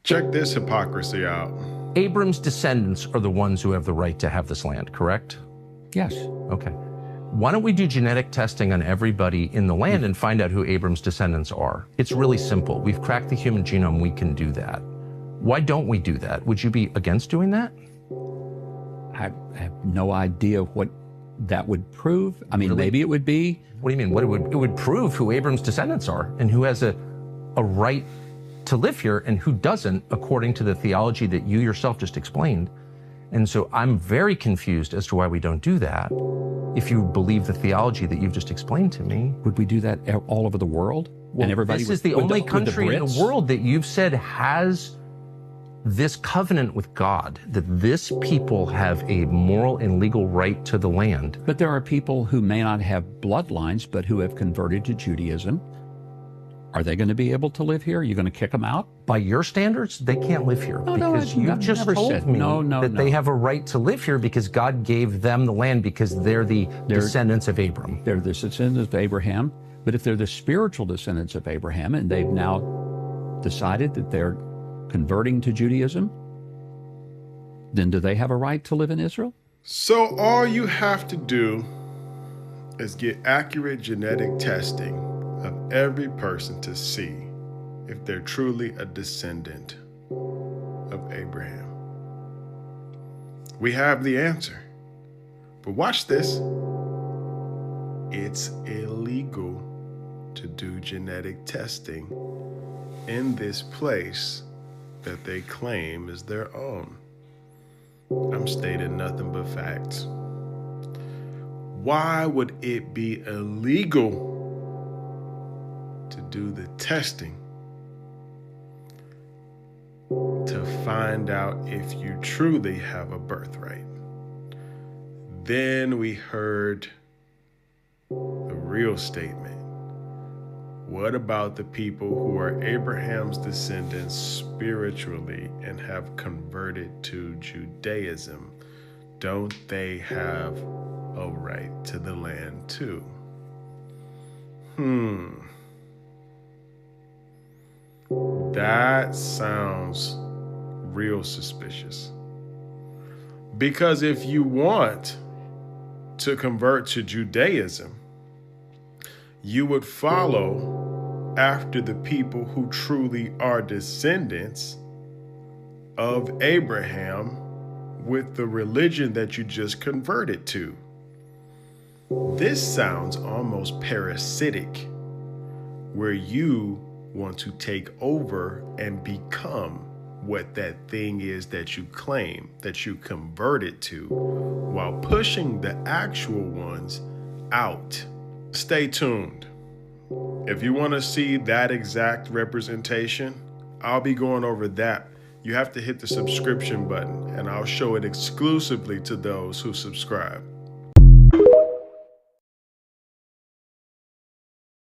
Check this hypocrisy out. Abram's descendants are the ones who have the right to have this land, correct? Yes. Okay. Why don't we do genetic testing on everybody in the land and find out who Abram's descendants are? It's really simple. We've cracked the human genome. We can do that. Why don't we do that? Would you be against doing that? I have no idea what that would prove. I mean, Really? maybe it would be. What do you mean? It would prove who Abram's descendants are and who has a right to live here and who doesn't, according to the theology that you yourself just explained. And so I'm very confused as to why we don't do that. If you believe the theology that you've just explained to me. Would we do that all over the world? Well, and everybody this is the only country in the Brits? world that you've said has this covenant with God, that this people have a moral and legal right to the land. But there are people who may not have bloodlines, but who have converted to Judaism. Are they going to be able to live here? Are you going to kick them out? By your standards, they can't live here because you've just told me that they have a right to live here because God gave them the land because they're the descendants of Abram. They're the descendants of Abraham. But if they're the spiritual descendants of Abraham and they've now decided that they're converting to Judaism, then do they have a right to live in Israel? So all you have to do is get accurate genetic testing of every person to see if they're truly a descendant of Abraham. We have the answer. But watch this. It's illegal to do genetic testing in this place that they claim is their own. I'm stating nothing but facts. Why would it be illegal to do the testing to find out if you truly have a birthright? Then we heard the real statement. What about the people who are Abraham's descendants spiritually and have converted to Judaism? Don't they have a right to the land too? That sounds real suspicious. Because if you want to convert to Judaism, you would follow after the people who truly are descendants of Abraham with the religion that you just converted to. This sounds almost parasitic, where you want to take over and become what that thing is that you claim, that you converted to, while pushing the actual ones out. Stay tuned. If you want to see that exact representation, I'll be going over that. You have to hit the subscription button and I'll show it exclusively to those who subscribe.